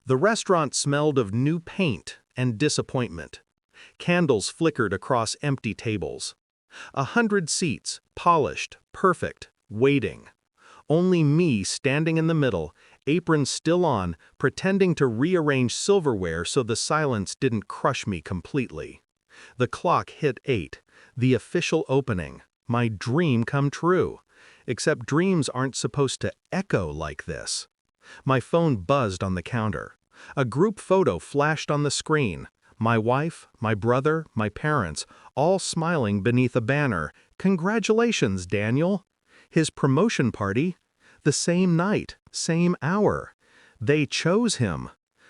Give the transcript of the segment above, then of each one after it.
The restaurant smelled of new paint and disappointment. Candles flickered across empty tables. 100 seats, polished, perfect, waiting. Only me standing in the middle, apron still on, pretending to rearrange silverware so the silence didn't crush me completely. The clock hit 8, the official opening, my dream come true. Except dreams aren't supposed to echo like this. My phone buzzed on the counter. A group photo flashed on the screen. My wife, my brother, my parents, all smiling beneath a banner. "Congratulations, Daniel." His promotion party? The same night, same hour. They chose him.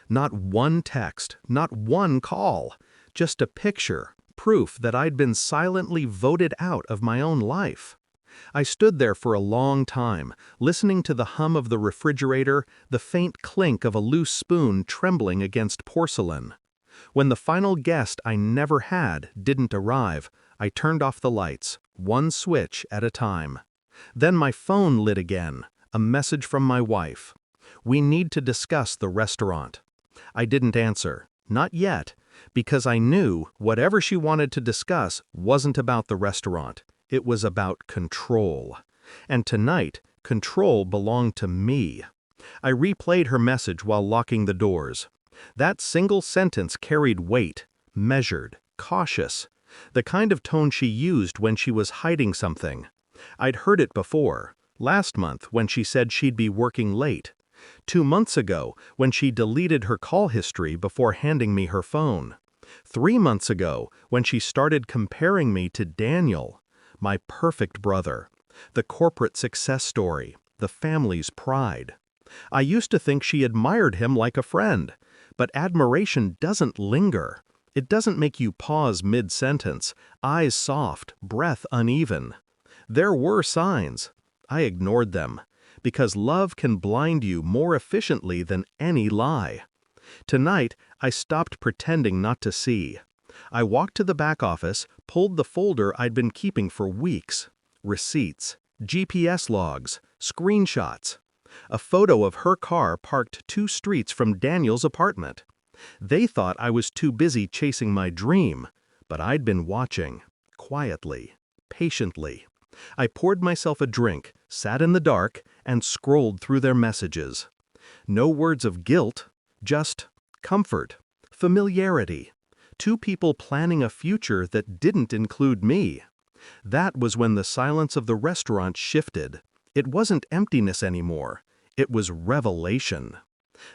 Not one text, not one call. Just a picture, proof that I'd been silently voted out of my own life. I stood there for a long time, listening to the hum of the refrigerator, the faint clink of a loose spoon trembling against porcelain. When the final guest I never had didn't arrive, I turned off the lights, one switch at a time. Then my phone lit again, a message from my wife. "We need to discuss the restaurant." I didn't answer, not yet, because I knew whatever she wanted to discuss wasn't about the restaurant. It was about control. And tonight, control belonged to me. I replayed her message while locking the doors. That single sentence carried weight, measured, cautious, the kind of tone she used when she was hiding something. I'd heard it before, last month when she said she'd be working late, 2 months ago when she deleted her call history before handing me her phone, 3 months ago when she started comparing me to Daniel, my perfect brother, the corporate success story, the family's pride. I used to think she admired him like a friend, but admiration doesn't linger. It doesn't make you pause mid-sentence, eyes soft, breath uneven. There were signs. I ignored them, because love can blind you more efficiently than any lie. Tonight, I stopped pretending not to see. I walked to the back office, pulled the folder I'd been keeping for weeks. Receipts, GPS logs, screenshots. A photo of her car parked 2 streets from Daniel's apartment. They thought I was too busy chasing my dream, but I'd been watching, quietly, patiently. I poured myself a drink, sat in the dark, and scrolled through their messages. No words of guilt, just comfort, familiarity. 2 people planning a future that didn't include me. That was when the silence of the restaurant shifted. It wasn't emptiness anymore. It was revelation.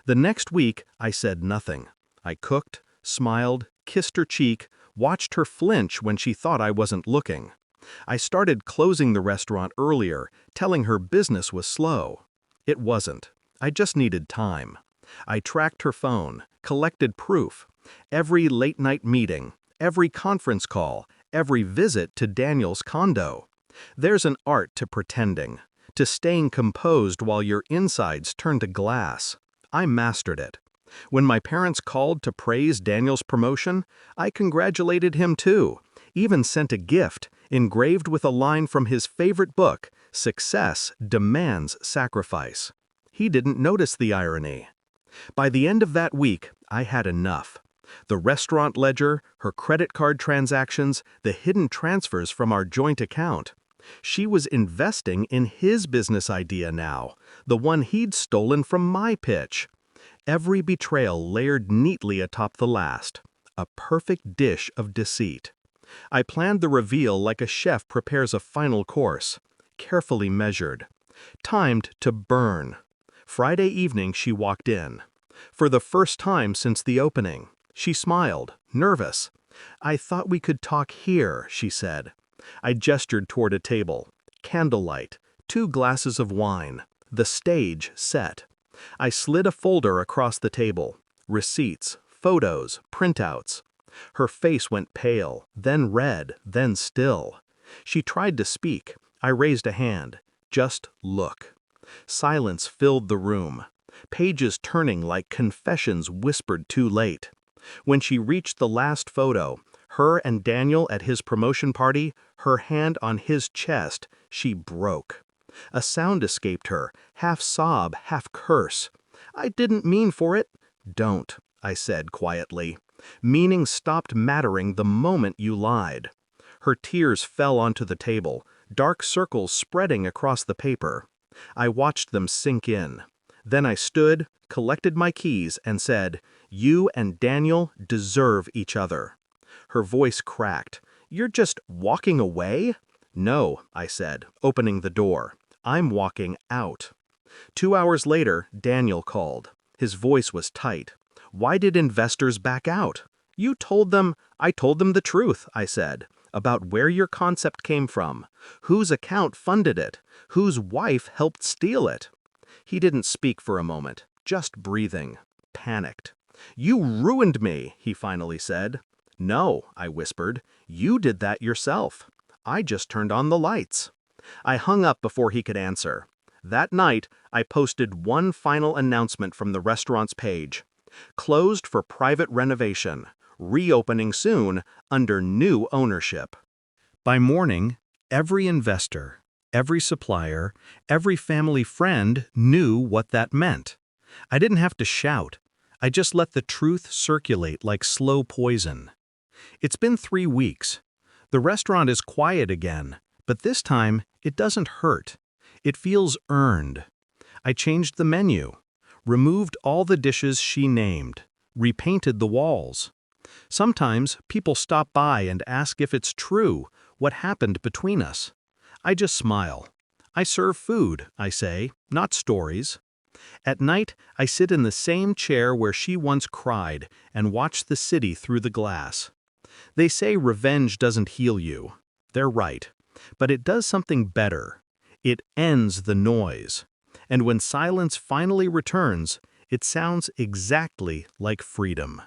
The next week, I said nothing. I cooked, smiled, kissed her cheek, watched her flinch when she thought I wasn't looking. I started closing the restaurant earlier, telling her business was slow. It wasn't. I just needed time. I tracked her phone, collected proof. Every late-night meeting, every conference call, every visit to Daniel's condo. There's an art to pretending, to staying composed while your insides turn to glass. I mastered it. When my parents called to praise Daniel's promotion, I congratulated him too, even sent a gift, engraved with a line from his favorite book, "Success Demands Sacrifice." He didn't notice the irony. By the end of that week, I had enough. The restaurant ledger, her credit card transactions, the hidden transfers from our joint account. She was investing in his business idea now, the one he'd stolen from my pitch. Every betrayal layered neatly atop the last. A perfect dish of deceit. I planned the reveal like a chef prepares a final course. Carefully measured. Timed to burn. Friday evening she walked in. For the first time since the opening. She smiled, nervous. "I thought we could talk here," she said. I gestured toward a table. Candlelight, 2 glasses of wine. The stage set. I slid a folder across the table. Receipts, photos, printouts. Her face went pale, then red, then still. She tried to speak. I raised a hand. Just look. Silence filled the room. Pages turning like confessions whispered too late. When she reached the last photo, her and Daniel at his promotion party, her hand on his chest, she broke. A sound escaped her, half sob, half curse. "I didn't mean for it." Don't, I said quietly. Meaning stopped mattering the moment you lied. Her tears fell onto the table, dark circles spreading across the paper. I watched them sink in. Then I stood, collected my keys, and said, "You and Daniel deserve each other." Her voice cracked. "You're just walking away?" "No," I said, opening the door. "I'm walking out." 2 hours later, Daniel called. His voice was tight. "Why did investors back out?" "You told them—" "I told them the truth," I said, "about where your concept came from, whose account funded it, whose wife helped steal it." He didn't speak for a moment, just breathing, panicked. "You ruined me," he finally said. "No," I whispered, "you did that yourself. I just turned on the lights." I hung up before he could answer. That night, I posted one final announcement from the restaurant's page. Closed for private renovation, reopening soon under new ownership. By morning, every investor, every supplier, every family friend knew what that meant. I didn't have to shout. I just let the truth circulate like slow poison. It's been 3 weeks. The restaurant is quiet again, but this time it doesn't hurt. It feels earned. I changed the menu, removed all the dishes she named, repainted the walls. Sometimes people stop by and ask if it's true what happened between us. I just smile. I serve food, I say, not stories. At night, I sit in the same chair where she once cried and watch the city through the glass. They say revenge doesn't heal you. They're right. But it does something better. It ends the noise. And when silence finally returns, it sounds exactly like freedom.